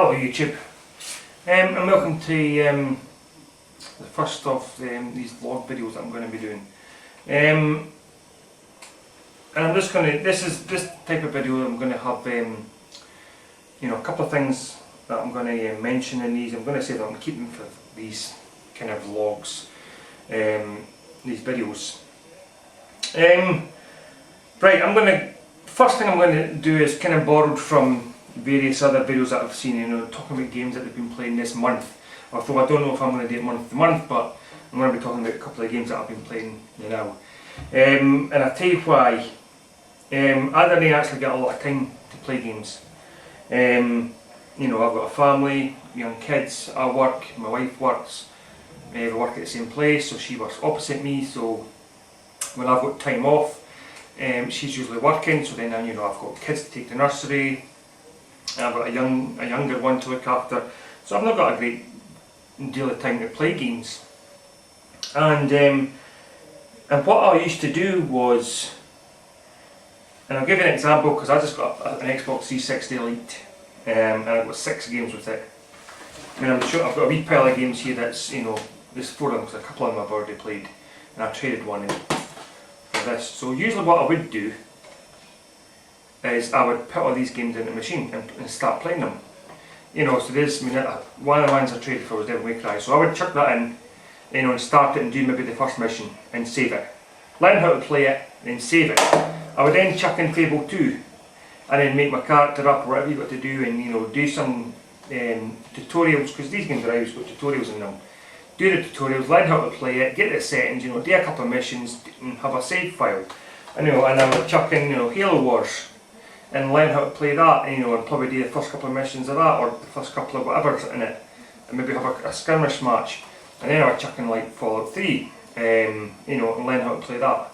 Hello YouTube, and welcome to the first of these vlog videos that I'm going to be doing. And I'm just going to, this type of video I'm going to have a couple of things that I'm going to mention in these. I'm going to say that I'm keeping for these kind of vlogs, these videos. Right, first thing I'm going to do is kind of borrowed from various other videos that I've seen, talking about games that they've been playing this month. Although I don't know if I'm going to do it month to month, but I'm going to be talking about a couple of games that I've been playing now. And I'll tell you why. I don't actually get a lot of time to play games. I've got a family, young kids, I work, my wife works, we work at the same place, so she works opposite me, so when I've got time off, she's usually working, so then I've got kids to take to nursery, I've got a younger one to look after, so I've not got a great deal of time to play games. And what I used to do was, and I'll give you an example because I just got an Xbox 360 Elite, and I've got 6 games with it. I mean, I'm sure I've got a wee pile of games here that's, there's 4 of them, because a couple of them I've already played, and I traded one in for this. So usually what I would do is I would put all these games in the machine and start playing them. So there's, one of the ones I traded for was Devil May Cry, so I would chuck that in, and start it and do maybe the first mission and save it. Learn how to play it, then save it. I would then chuck in Fable 2 and then make my character up, whatever you've got to do, and do some tutorials, because these games are always got tutorials in them. Do the tutorials, learn how to play it, get the settings, do a couple of missions and have a save file. And I would chuck in Halo Wars and learn how to play that, and probably do the first couple of missions of that, or the first couple of whatever's in it, and maybe have a skirmish match. And then I would chuck in like Fallout 3, and learn how to play that,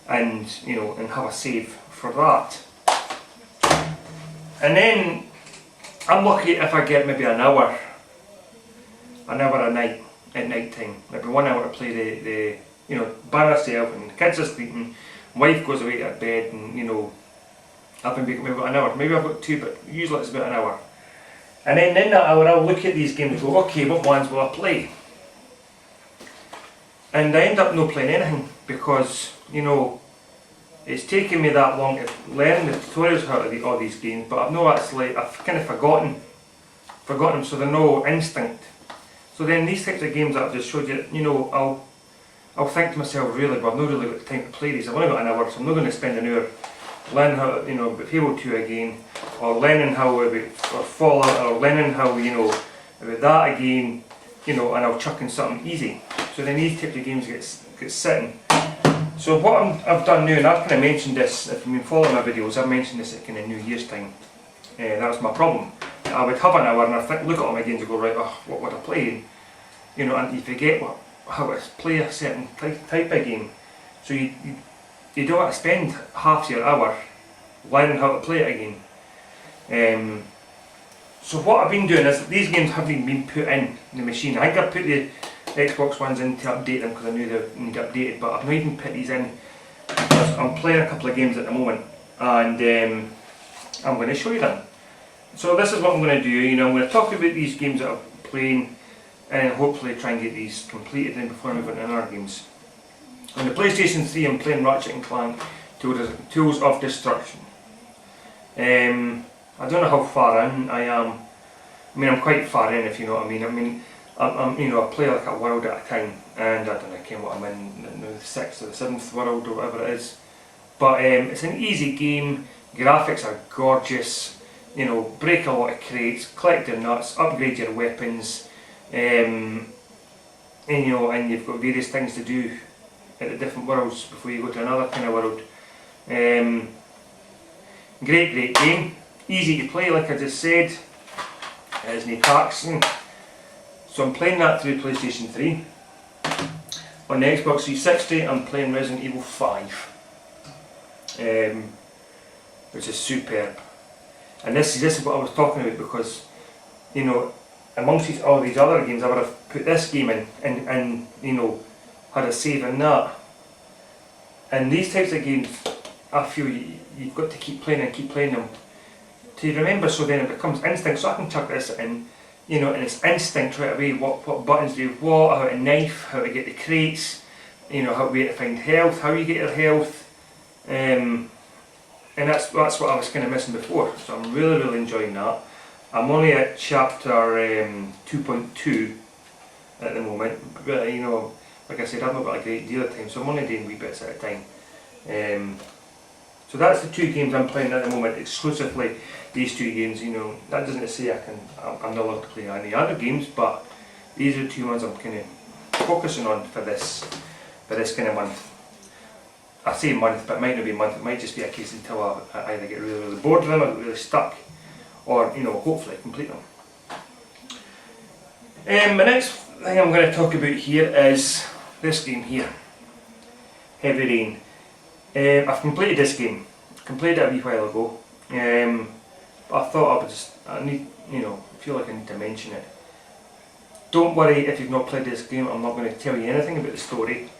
and and have a save for that. And then I'm lucky if I get maybe an hour a night at night time, maybe 1 hour to play by myself, and the kids are sleeping, wife goes away to bed, and I've been maybe about an hour, maybe I've got 2, but usually it's about an hour. And then in that hour I'll look at these games and go, okay, what ones will I play? And I end up not playing anything, because it's taken me that long to learn the tutorials how to do all these games, but I've kind of forgotten them, so they're no instinct. So then these types of games that I've just showed you, I'll think to myself, really, but I've not really got the time to play these. I've only got an hour, so I'm not going to spend an hour learning how to, about Halo 2 again, or learning how about Fallout, or learning how, about that again, and I'll chuck in something easy. So then these types of games get sitting. So what I've done now, and I've kind of mentioned this, if you've been following my videos, I've mentioned this at kind of New Year's time. That was my problem. I would have an hour and I'd look at all my games and go, right, what would I play? And you forget how to play a certain type of game. So you don't have to spend half your hour learning how to play it again. So what I've been doing is, these games haven't been put in the machine. I think I put the Xbox ones in to update them because I knew they need updated, but I've not even put these in because I'm playing a couple of games at the moment, and I'm going to show you them. So this is what I'm going to do. I'm going to talk about these games that I'm playing, and hopefully try and get these completed then before I move on to other games. On the PlayStation 3 I'm playing Ratchet & Clank Tools of Destruction. I don't know how far in I am. I'm quite far in, if you know what I mean. I play like a world at a time, and I don't know what I'm in, the 6th or the 7th world or whatever it is. But it's an easy game, graphics are gorgeous, break a lot of crates, collect your nuts, upgrade your weapons, and you've got various things to do at the different worlds before you go to another kind of world. Great game, easy to play like I just said, there's no taxing. So I'm playing that through PlayStation 3. On the Xbox 360 I'm playing Resident Evil 5, which is superb. And this is what I was talking about, because amongst all these other games I would have put this game in and had a save in that. And these types of games, I feel you've got to keep playing them to remember, so then it becomes instinct, so I can chuck this in, you know, and it's instinct right away, what buttons do what, how to knife, how to get the crates, you know, how to find health, how you get your health, and that's what I was kind of missing before, so I'm really enjoying that. I'm only at chapter 2.2 at the moment, but you know, like I said, I've not got a great deal of time, so I'm only doing wee bits at a time. So that's the two games I'm playing at the moment, exclusively these two games. You know, that doesn't say I'm not allowed to play any other games, but these are the two ones I'm kind of focusing on for this kind of month. I say month, but it might not be a month, it might just be a case until I either get really bored of them, or get really stuck, or, you know, hopefully complete them. The next thing I'm going to talk about here is this game here, Heavy Rain. I've completed this game, completed it a wee while ago, but I thought I feel like I need to mention it. Don't worry if you've not played this game, I'm not going to tell you anything about the story,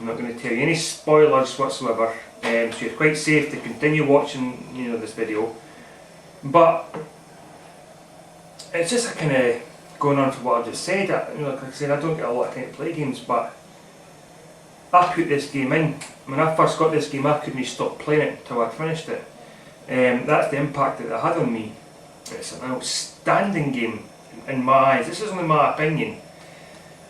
I'm not going to tell you any spoilers whatsoever, so you're quite safe to continue watching, you know, this video. But it's just a kind of going on for what I've just said. You know, like I said, I don't get a lot of time to play games, but I put this game in. When I first got this game, I couldn't stop playing it until I finished it. That's the impact that it had on me. It's an outstanding game in my eyes. This is only my opinion.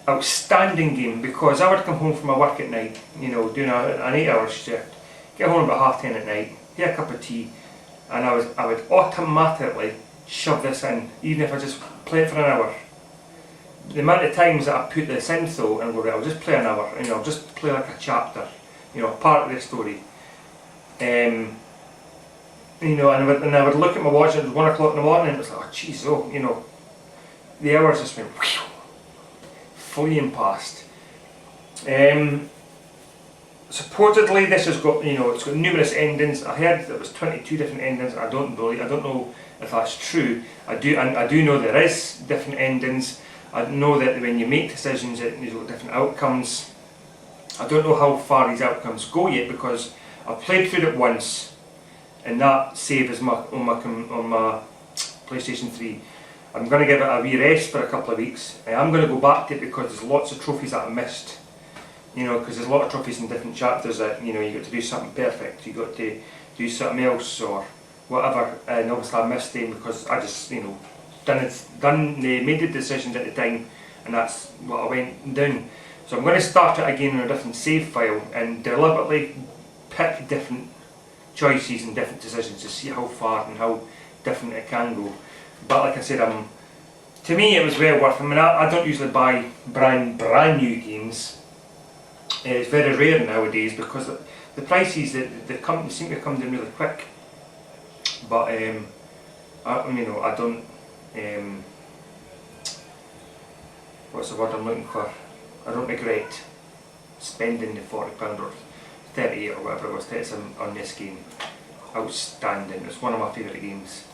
Outstanding game, because I would come home from my work at night, you know, doing an 8-hour shift, get home about 10:30 at night, get a cup of tea, and I would automatically shove this in, even if I just play it for an hour. The amount of times that I put this in though, and go, right, I'll just play an hour, you know, I'll just play like a chapter, you know, a part of the story. You know, and I would look at my watch, and it was 1 o'clock in the morning, and it was like, oh jeez, oh, you know, the hours just went whew, fleeing past. Supposedly this has got, you know, it's got numerous endings. I heard there was 22 different endings. I don't know if that's true. I do know there is different endings. I know that when you make decisions, you've got different outcomes. I don't know how far these outcomes go yet, because I've played through it once, and that save is on my PlayStation 3. I'm going to give it a wee rest for a couple of weeks. I'm going to go back to it because there's lots of trophies that I missed. You know, because there's a lot of trophies in different chapters that, you know, you got to do something perfect, you got to do something else or whatever, and obviously I missed them because I just, you know, made the decisions at the time, and that's what I went down. So I'm going to start it again on a different save file and deliberately pick different choices and different decisions to see how far and how different it can go. But like I said, to me it was well worth it. I mean, I don't usually buy brand new games. It's very rare nowadays because the prices they seem to come down really quick. But you know, I don't. What's the word I'm looking for? I don't regret spending the £40 or 38 or whatever it was that on this game. Outstanding. It's one of my favourite games.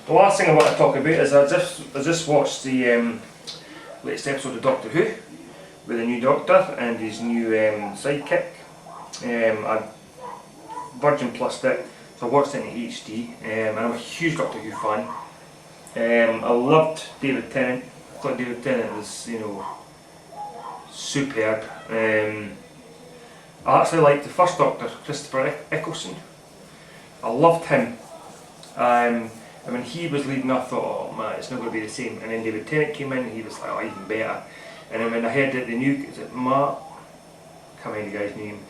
The last thing I want to talk about is I just watched the latest episode of Doctor Who with the new Doctor and his new sidekick. I Virgin Plus it, so I watched it in HD, and I'm a huge Doctor Who fan. I loved David Tennant. I thought David Tennant was, you know, superb. I actually liked the first Doctor, Christopher Eccleston. I loved him. And when he was leading, I thought, oh man, it's not going to be the same. And then David Tennant came in, and he was like, oh, even better. And then when I heard that the new, is it Mark? I can't remember the guy's name.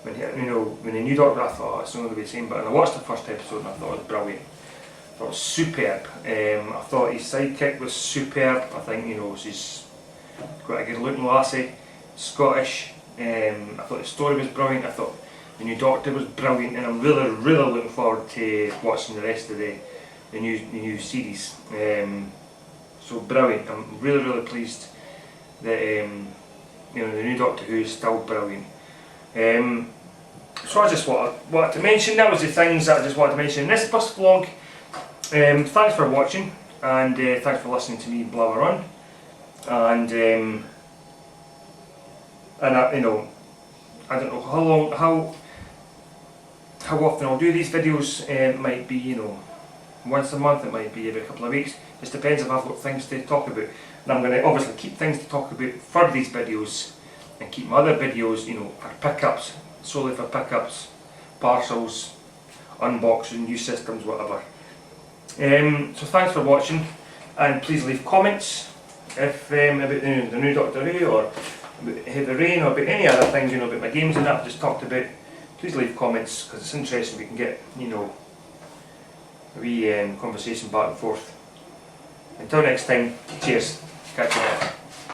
When the new Doctor, I thought, oh, it's not going to be the same. But when I watched the first episode, and I thought it was brilliant. I thought it was superb. I thought his sidekick was superb. I think, you know, she's quite a good looking lassie, Scottish. I thought the story was brilliant. I thought the new Doctor was brilliant, and I'm really looking forward to watching the rest of the new series. So brilliant. I'm really pleased that you know, the new Doctor Who is still brilliant. So I just wanted to mention, that was the things that I just wanted to mention in this first vlog. Thanks for watching, and thanks for listening to me blabber on. And you know, I don't know how often I'll do these videos. It might be, you know, once a month, it might be every couple of weeks. Just depends if I've got things to talk about. And I'm going to obviously keep things to talk about for these videos and keep my other videos, you know, for pickups, solely for pickups, parcels, unboxing, new systems, whatever. So thanks for watching, and please leave comments if about the new Doctor Who, or about Heavy Rain, or about any other things, you know, about my games and that I've just talked about. Please leave comments, because it's interesting. We can get, you know, a wee conversation back and forth. Until next time, cheers. Catch you later.